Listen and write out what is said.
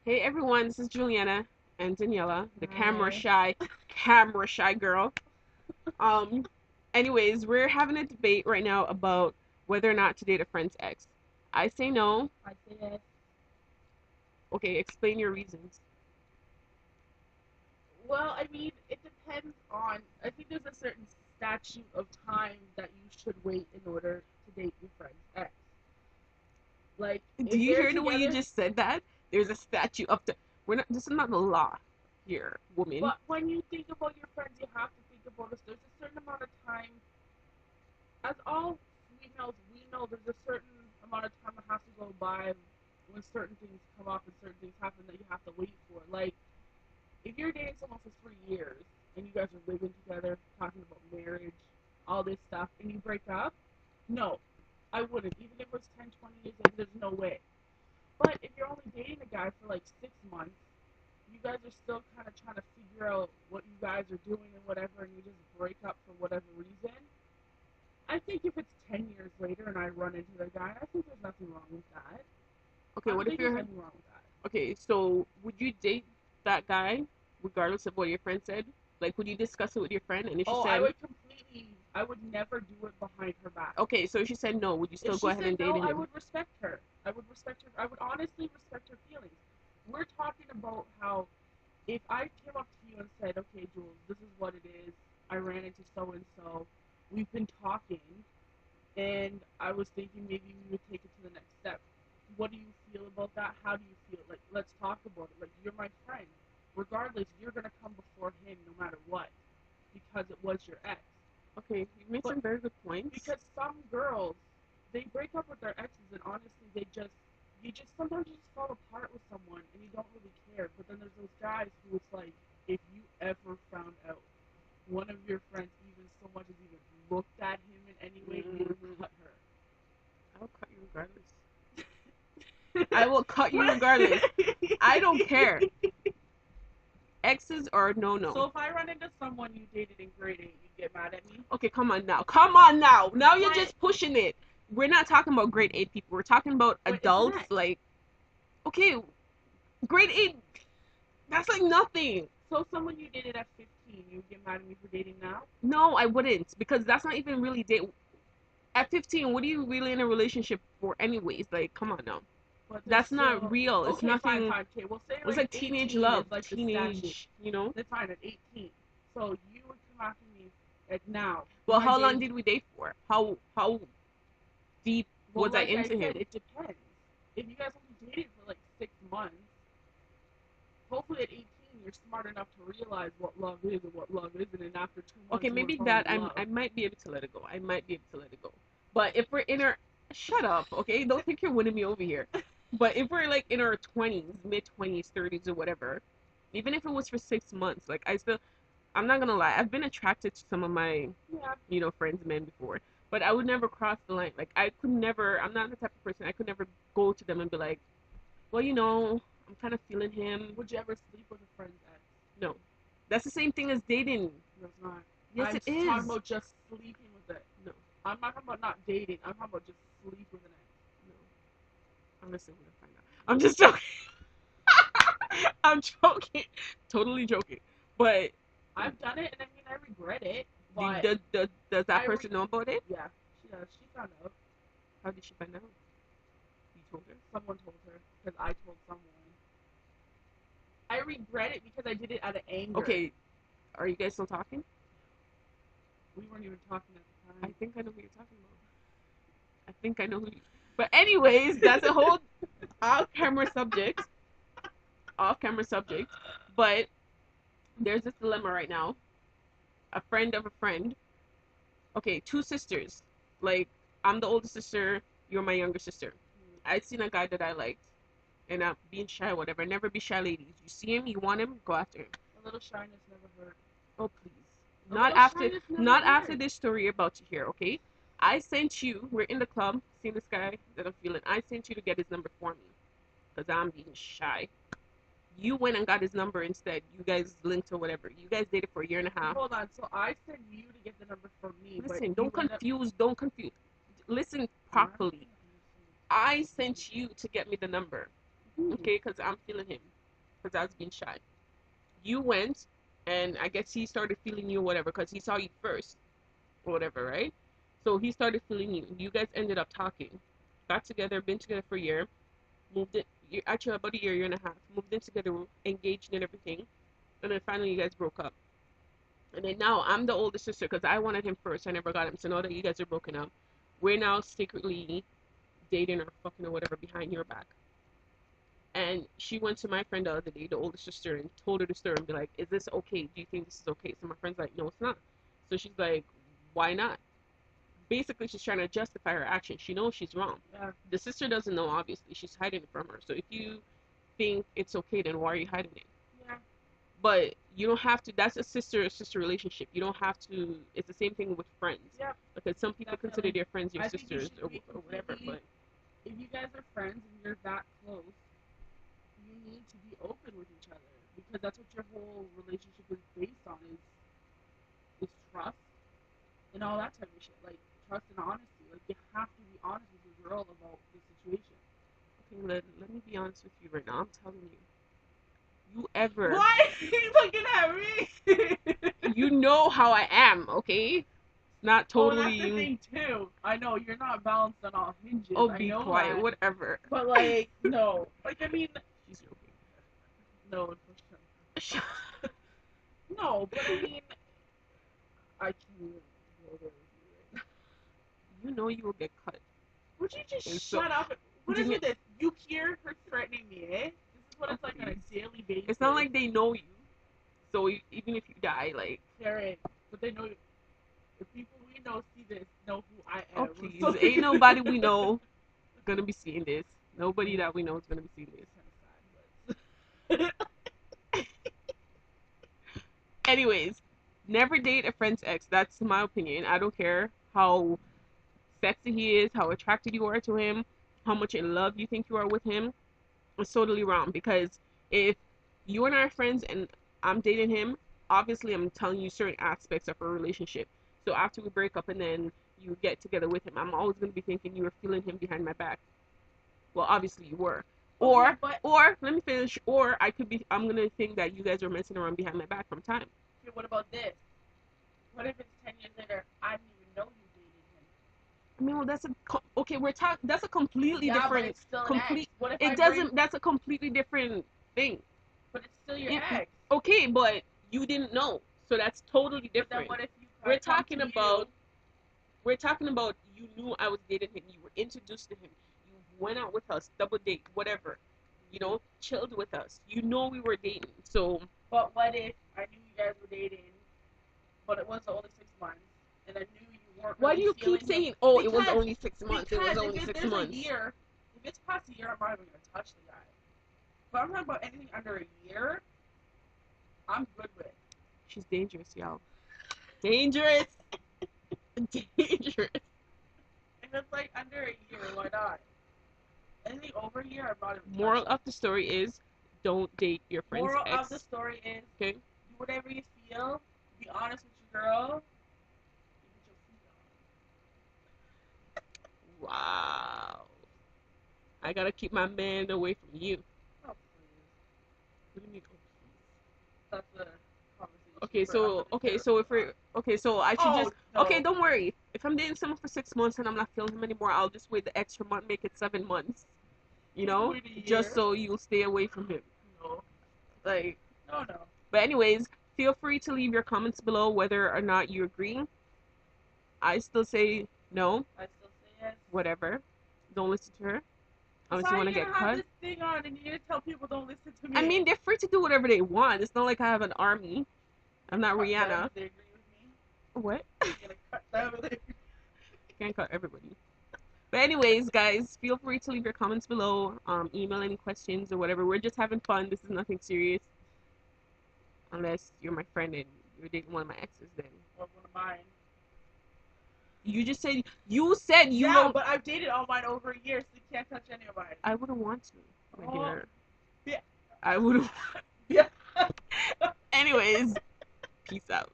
Hey everyone, this is Juliana and Daniela, the Hi. camera shy girl. Um, anyways, we're having a debate right now about whether or not to date a friend's ex. I say no. I say yes. Okay, explain your reasons. Well, I mean, it depends on. I think there's a certain statute of time that you should wait in order to date your friend's ex. Like, Do if you they're hear the way you together, just said that? There's a statute of the. We're not. This is not the law here, woman. but when you think about your friends, you have to think about this. There's a certain amount of time. As all females, we know there's a certain amount of time that has to go by when certain things come up and certain things happen that you have to wait for. Like, if you're dating someone for 3 years and you guys are living together, talking about marriage, all this stuff, and you break up, no, I wouldn't. Even if it was 10, 20 years, like, there's no way. But if you're only dating a guy for like 6 months, you guys are still kind of trying to figure out what you guys are doing and whatever, and you just break up for whatever reason. I think if it's 10 years later and I run into the guy, I think there's nothing wrong with that. Okay, I what don't if think there's you're anything wrong with that. okay? So would you date that guy regardless of what your friend said? Like, would you discuss it with your friend? And if she Oh, I said would completely, I would never do it behind her back. okay, so if she said no, would you If still go she ahead said and date no, I him? would respect her. I would respect her. I would honestly respect her feelings. We're talking about how if I came up to you and said, okay, Jules, this is what it is. I ran into so and so. We've been talking, and I was thinking maybe we would take it to the next step. What do you feel about that? How do you feel? Like, let's talk about it. Like, you're my friend. Regardless, you're gonna come before him no matter what, because it was your ex. Okay, you made But some very good points. because some girls, they break up with their exes and honestly they just you just sometimes you just fall apart with someone and you don't really care. But then there's those guys who it's like if you ever found out one of your friends even so much as even looked at him in any way, you would Mm-hmm. cut I will cut you regardless. her. I will cut you regardless. I don't care. Exes are no no. So if I run into someone you dated in grade 8, you get mad at me? Okay, come on now. Come on now. Now you're But just pushing it. We're not talking about grade 8 people. We're talking about but it's an adults. ex. Like, okay, grade 8, that's like nothing. So someone you dated at 15, you get mad at me for dating now? No, I wouldn't. Because that's not even really date. At 15, what are you really in a relationship for, anyways? Like, come on now. But there's That's not still real. It's okay, fine, nothing. fine. Okay, we'll say It's like like teenage 18 is love, like the statute. teenage. Then fine at 18. So you would come after me at now. Well, Am I how long dating? did we date for? How deep Well, was I like I into said, him? it depends. If you guys only dated for like 6 months, hopefully at 18 you're smart enough to realize what love is and what love isn't, and after 2 months Okay, you want maybe to fall that in love. I might be able to let it go. I might be able to let it go. But if we're in our shut up, okay? Don't think you're winning me over here. But if we're like in our 20s, mid 20s, 30s, or whatever, even if it was for 6 months, like I still, I'm not gonna lie, I've been attracted to some of my, Yeah. friends, men before, but I would never cross the line. Like I could never. I'm not the type of person. I could never go to them and be like, well, I'm kind of feeling him. Would you ever sleep with a friend's ex? No, that's the same thing as dating. No, it's not. Yes, I'm it talking is. about just sleeping with it. No, I'm not talking about not dating. I'm talking about just sleep with an ex. no. I'm listening to find out. I'm just joking. I'm joking. Totally joking. But I've done it, and I mean I regret it, but does that I person know about it? yeah, she does. She found out. How did she find out? You told her? Someone told her because I told someone. I regret it because I did it out of anger. Okay, are you guys still talking? We weren't even talking at the I time. think I know who you're talking about. I think I know who you. But anyways, that's a whole off-camera subject. Off-camera subject. But there's this dilemma right now. A friend of a friend. Okay, two sisters. Like I'm the older sister. You're my younger sister. I'd seen a guy that I liked, and I'm being shy, whatever. Never be shy, ladies. You see him, you want him, go after him. A little shyness never hurt. Oh please. A Not little after shyness never not after hurt. this story you're about to hear, okay? I sent you, we're in the club, seeing this guy that I'm feeling. I sent you to get his number for me. Because I'm being shy. You went and got his number instead. You guys linked or whatever. You guys dated for a year and a half. Hold on. So I sent you to get the number from me, but Listen, you end up. don't confuse. Listen Why? properly. I sent you to get me the number. Okay, because I'm feeling him. Because I was being shy. You went, and I guess he started feeling you, or whatever, because he saw you first, or whatever, right? So he started feeling you. You guys ended up talking, got together, been together for a year, moved it. Actually, about a year, year and a half, moved in together, engaged and everything, and then finally you guys broke up. And then now I'm the older sister because I wanted him first. I never got him. So now that you guys are broken up, we're now secretly dating or fucking or whatever behind your back. And she went to my friend the other day, the older sister, and told her the story and be like, "Is this okay? Do you think this is okay?" So my friend's like, "No, it's not." So she's like, "Why not?" Basically, she's trying to justify her action. She knows she's wrong. Yeah. The sister doesn't know, obviously. She's hiding it from her. So if you think it's okay, then why are you hiding it? Yeah. But you don't have to. That's a sister relationship. You don't have to. It's the same thing with friends. Yep. Because some people Definitely. consider their friends your I think you sisters should be or whatever. But if you guys are friends and you're that close, you need to be open with each other because that's what your whole relationship is based on is trust and all that type of shit. Like trust and honesty. Like you have to be honest with your girl about the situation. okay, let me be honest with you right now. I'm telling you, you ever Why are you looking at me? you know how I am, okay? Not Oh, that's the totally. thing too. I know you're not balanced on all hinges. Oh, I be know quiet, that. whatever. But like, no. Like I mean, She's joking. no, no. But I mean, I can't go there with you right You know you will get cut. Would you just And so, shut up? What is didn't with it? this? You hear her threatening me, eh? This is what Oh, it's like on please. a daily basis. It's not like they know you. So even if you die, like, Karen, but they know the people we know see this, know who I oh am. please, So ain't nobody we know gonna be seeing this. Nobody that we know is gonna be seeing this. kind of sad, but Anyways, never date a friend's ex. That's my opinion. I don't care how sexy he is, how attracted you are to him, how much in love you think you are with him. It's totally wrong because if you and I are friends and I'm dating him, obviously I'm telling you certain aspects of our relationship. So after we break up and then you get together with him, I'm always gonna be thinking you were feeling him behind my back. Well, obviously you were. okay, but Or let me finish. Or I'm gonna think that you guys are messing around behind my back from time. okay, what about this? What if it's 10 years later? I didn't even know you dated him. I mean, well, okay. We're talking. That's a completely Yeah, but different. it's still an ex. Complete. What if It I bring? doesn't. That's a completely different thing. But it's still your It, ex. okay, but you didn't know, so that's totally But then different. what if I We're come talking to about. you? We're talking about you knew I was dating him. You were introduced to him. You went out with us, double date, whatever. You know, chilled with us. You know we were dating. So. But what if I knew you guys were dating, but it was only 6 months, and I knew you weren't Why really do you keep feeling him? saying, "Oh, it was Because only 6 months"? It was only if six there's a months. year, if it's past a year, I'm not even gonna touch the guy. But I'm talking about anything under a year, I'm good with. She's dangerous, y'all. Dangerous. Dangerous. If it's like under a year, why not? Anything over a year, I'm not even Moral touching. of the story is don't date your friend's Moral of the ex. story is Okay? do whatever you feel. Be honest with your girl. You get your feet Wow. I gotta keep my man away from you. on. Oh please, What do you mean? that's a conversation Okay, for so another if we're okay, so I should Oh just no. okay. Don't worry. If I'm dating someone for 6 months and I'm not feeling him anymore, I'll just wait the extra month, make it 7 months. You know, Wait a just year. so you'll stay away from him. No. Like, No. but anyways, feel free to leave your comments below whether or not you agree. I still say no, I still say yes. whatever. Don't listen to her So unless how you are want you to get gonna have cut. this thing on and you're gonna tell people don't listen to me? I mean, they're free to do whatever they want. It's not like I have an army. I'm not cut them Rihanna. if they agree with me. What? You're gonna cut them if they agree. Can't cut everybody. But anyways, guys, feel free to leave your comments below. Email any questions or whatever. We're just having fun. This is nothing serious. Unless you're my friend and you're dating one of my exes, then Or one of mine. you said you Yeah, don't. but I've dated all mine over a year, so you can't touch any of mine. I wouldn't want to, my Oh. dear. Yeah. I wouldn't. Yeah. Anyways, peace out.